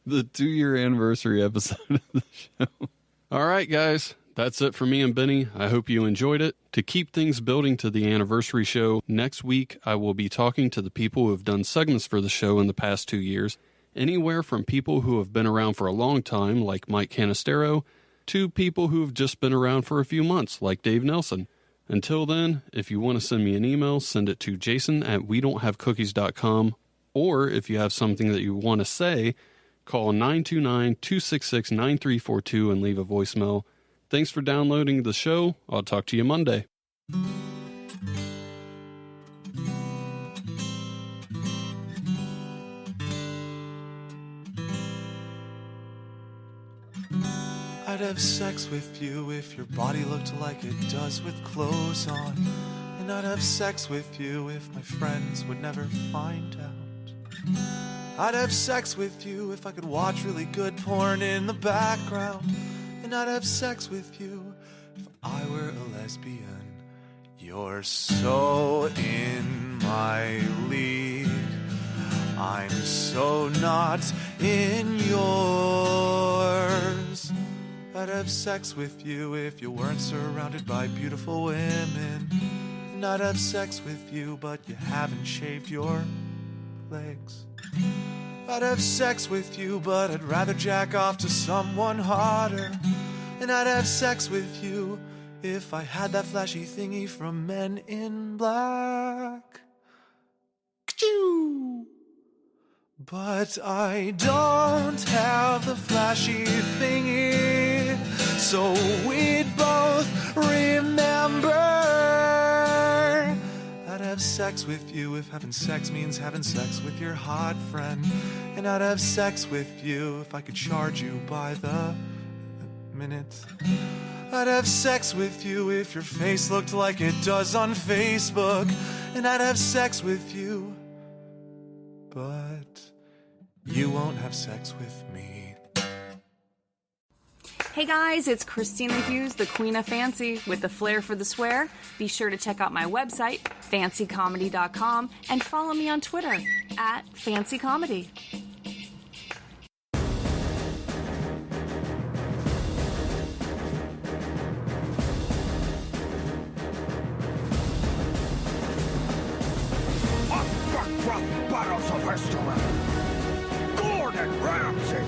the 2-year anniversary episode of the show. All right, guys, that's it for me and Benny. I hope you enjoyed it. To keep things building to the anniversary show, next week I will be talking to the people who have done segments for the show in the past 2 years, anywhere from people who have been around for a long time, like Mike Canestaro, to people who have just been around for a few months, like Dave Nelson. Until then, if you want to send me an email, send it to jason@wedon'thavecookies.com. Or if you have something that you want to say, call 929-266-9342 and leave a voicemail. Thanks for downloading the show. I'll talk to you Monday. I'd have sex with you if your body looked like it does with clothes on. And I'd have sex with you if my friends would never find out. I'd have sex with you if I could watch really good porn in the background. And I'd have sex with you if I were a lesbian. You're so in my league. I'm so not in yours. I'd have sex with you if you weren't surrounded by beautiful women. And I'd have sex with you, but you haven't shaved your legs. I'd have sex with you, but I'd rather jack off to someone hotter. And I'd have sex with you if I had that flashy thingy from Men in Black. Ka-choo! But I don't have the flashy thingy, so we'd both remember. I'd have sex with you if having sex means having sex with your hot friend. And I'd have sex with you if I could charge you by the minute. I'd have sex with you if your face looked like it does on Facebook. And I'd have sex with you, but you won't have sex with me. Hey guys, it's Kristina Hughes, the Queen of Fancy, with the flair for the swear. Be sure to check out my website, fancycomedy.com, and follow me on Twitter, @fancycomedy. Battles of history. Gordon Ramsay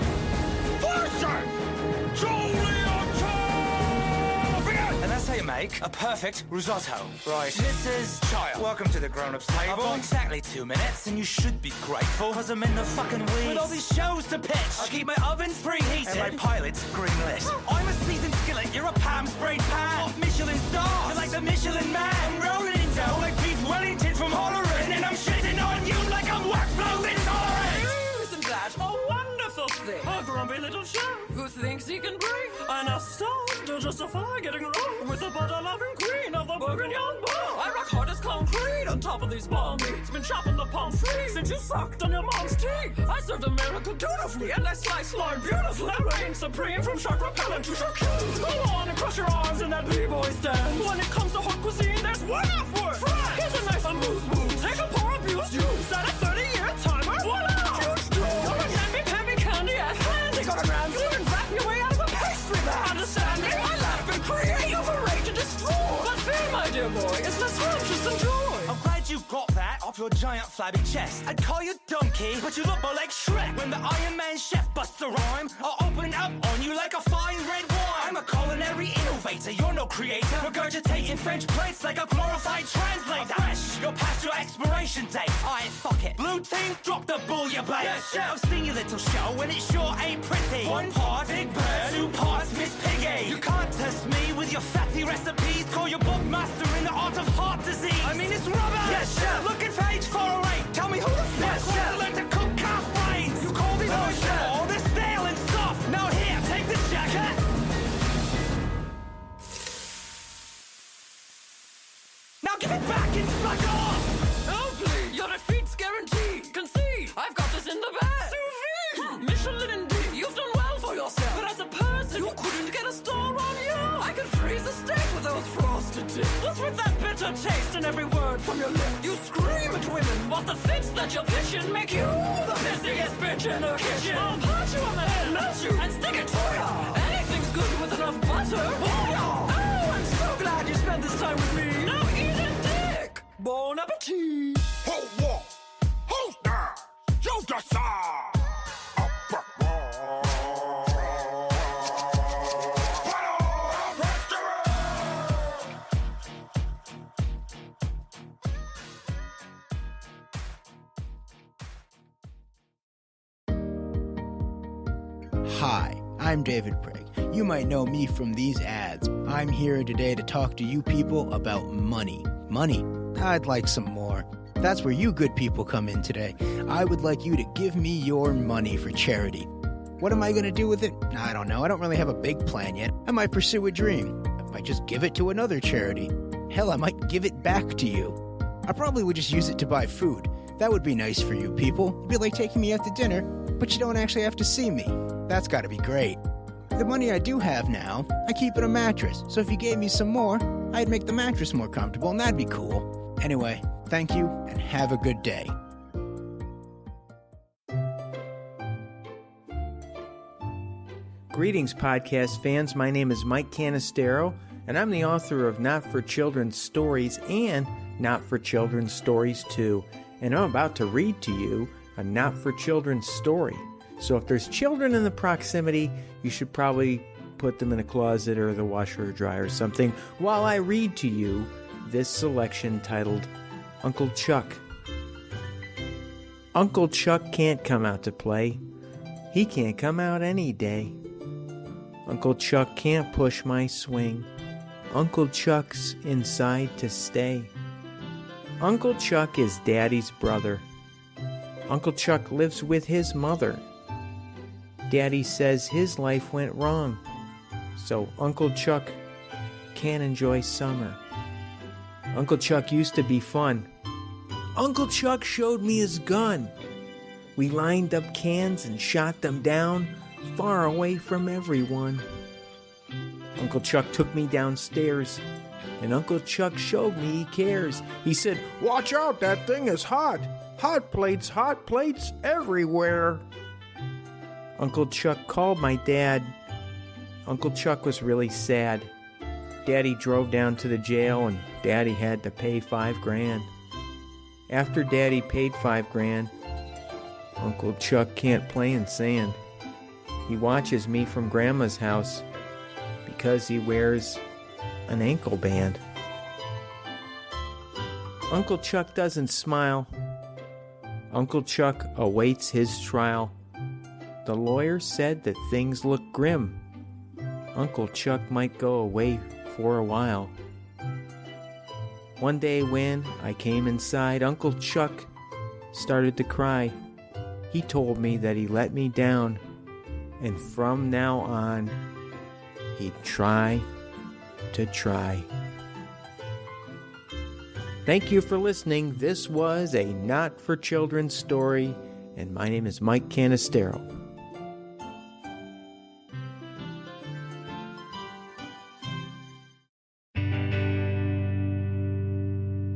versus Julian Champion. And that's how you make a perfect risotto. Right. Mrs. Child, welcome to the grown-ups table. I've got exactly 2 minutes, and you should be grateful, because I'm in the fucking weeds. With all these shows to pitch, I keep my ovens preheated, and my pilot's green-lit. I'm a seasoned skillet, you're a Palm-sprayed pan. What Michelin stars? You're like the Michelin man. I'm rolling in dough like Pete Wellington from Hollerin', and then I'm shitting on you like I'm workflow intolerant. Isn't that a wonderful thing? A grumpy little chap who thinks he can bring enough stuff to justify getting wrong with the butter-loving queen of the Bourguignon bar. I rock hard as concrete on top of these ball meats. Been chopping the palm free since you sucked on your mom's teeth. I served America dutifully and I slice lard beautifully. I reign supreme from shark repellent to shark. Go on and crush your arms in that b-boy stand. When it comes to hot cuisine, there's one F word. Fry. Here's a nice amuse-bouche. Take a pour, abuse, use. Set a 30-year timer. Voila! Huge dough. You're a namby-pamby candy-ass candy. Go to Ramsay and rap your way out of a pastry bag. Understand me? I laugh and create. You've a rage to destroy. But fear, my dear boy, is less scrumptious than joy. I'm glad you got that off your giant flabby chest. I'd call you donkey, but you look more like Shrek. When the Iron Man chef busts a rhyme, I'll open up on you like a fine red wine. I'm a culinary innovator, you're no creator. Regurgitating French plates like a glorified translator. Fresh, you're past your expiration date. Alright, fuck it. Blue team, drop the bouillabaisse. Yes, yeah. I've seen your little show and it sure ain't pretty. 1 part Big Bird, 2 parts Miss Piggy. You can't test me with your fatty recipes. Call your book master in the art of heart disease. I mean, it's rubber. Yes, chef. Look at page 408. Tell me who the fuck wants to learn to cook calf brains. You call these oysters? Oh, they're stale and soft. Now here, take this jacket. Now give it back and fuck off. Oh, please, your defeat's guaranteed. Concede, I've got this in the bag. Sous vide. Michelin indeed, you've done well for yourself. But as a person, you couldn't get a star on you. I could freeze a steak with those frosted tips. What's with that bitter taste in every word from your lip? You scream at women, what the fits that you're pitching make you the pissiest bitch in the kitchen. I'll punch you on the head, nudge you, and stick it to ya. Anything's good with enough butter. Oh, I'm so glad you spent this time with me. Now eat a dick. Bon appetit. Hold what? Hold that. You decide. Hi, I'm David Prague. You might know me from these ads. I'm here today to talk to you people about money. Money? I'd like some more. That's where you good people come in today. I would like you to give me your money for charity. What am I going to do with it? I don't know. I don't really have a big plan yet. I might pursue a dream. I might just give it to another charity. Hell, I might give it back to you. I probably would just use it to buy food. That would be nice for you people. It'd be like taking me out to dinner, but you don't actually have to see me. That's got to be great. The money I do have now, I keep in a mattress. So if you gave me some more, I'd make the mattress more comfortable, and that'd be cool. Anyway, thank you, and have a good day. Greetings, podcast fans. My name is Mike Canestaro, and I'm the author of Not for Children's Stories and Not for Children's Stories 2. And I'm about to read to you a Not for Children's story. So if there's children in the proximity, you should probably put them in a closet or the washer or dryer or something while I read to you this selection titled Uncle Chuck. Uncle Chuck can't come out to play. He can't come out any day. Uncle Chuck can't push my swing. Uncle Chuck's inside to stay. Uncle Chuck is Daddy's brother. Uncle Chuck lives with his mother. Daddy says his life went wrong. so Uncle Chuck can't enjoy summer. Uncle Chuck used to be fun. Uncle Chuck showed me his gun. We lined up cans and shot them down far away from everyone. Uncle Chuck took me downstairs, and Uncle Chuck showed me he cares. He said, "Watch out, that thing is hot. Hot plates everywhere." Uncle Chuck called my dad. Uncle Chuck was really sad. Daddy drove down to the jail, and Daddy had to pay $5,000. After Daddy paid $5,000, Uncle Chuck can't play in sand. He watches me from Grandma's house because he wears an ankle band. Uncle Chuck doesn't smile. Uncle Chuck awaits his trial. The lawyer said that things look grim. Uncle Chuck might go away for a while. One day when I came inside, Uncle Chuck started to cry. He told me that he let me down, and from now on, he'd try to try. Thank you for listening. This was a Not for Children story, and my name is Mike Canestaro.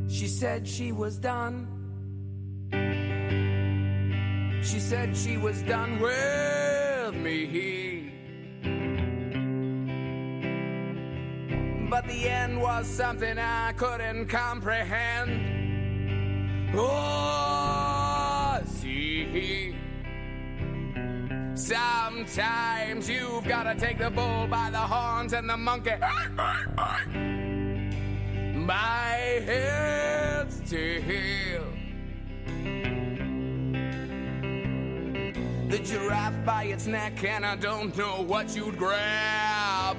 She said she was done. She said she was done with me. But the end was something I couldn't comprehend. Oh, see, sometimes you've got to take the bull by the horns and the monkey by its tail. The giraffe by its neck, and I don't know what you'd grab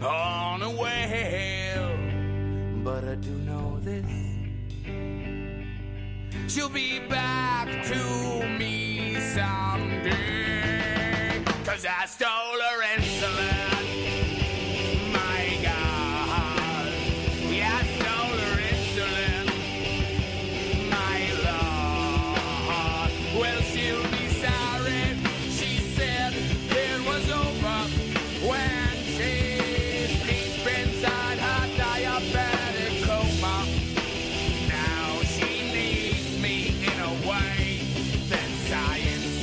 on a whale. But I do know this: she'll be back to me someday, 'cause I stole her insulin. My God, yeah, I stole her insulin. My Lord, well, she'll be sorry. She said it was over when she's deep inside her diabetic coma. Now she needs me in a way that science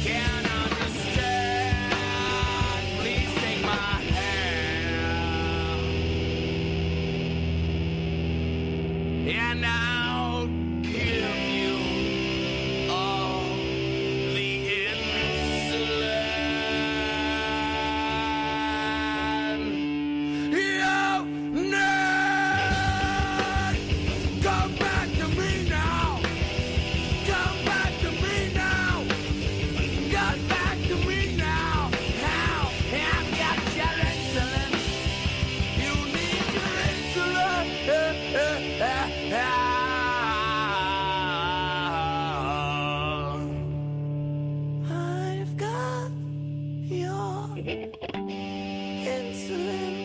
can't understand. Please take my hand, and I'll give you all the insulin you need. Come back to me now. Come back to me now. Come back to me now. Now I've got your insulin. You need your insulin. I've got your insulin.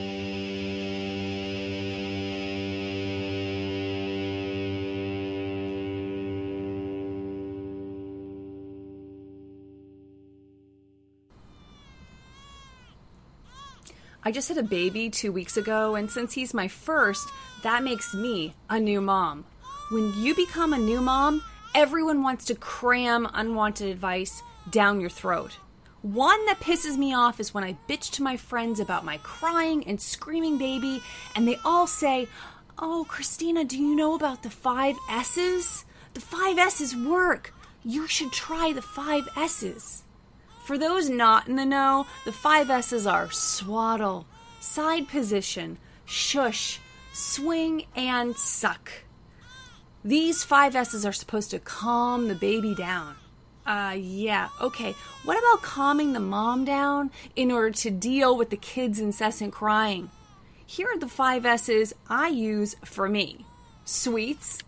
I just had a baby 2 weeks ago, and since he's my first, that makes me a new mom. When you become a new mom, everyone wants to cram unwanted advice down your throat. One that pisses me off is when I bitch to my friends about my crying and screaming baby, and they all say, "Oh, Kristina, do you know about the 5 S's? The 5 S's work. You should try the 5 S's. For those not in the know, the 5 S's are swaddle, side position, shush, swing, and suck. These 5 S's are supposed to calm the baby down. Yeah, okay. What about calming the mom down in order to deal with the kid's incessant crying? Here are the 5 S's I use for me. Sweets,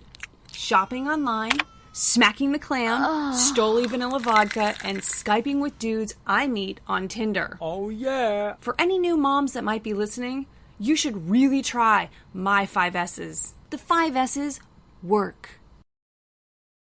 shopping online, smacking the clam, Stoli vanilla vodka, and Skyping with dudes I meet on Tinder. Oh, yeah. For any new moms that might be listening, you should really try my 5 S's. The 5 S's work.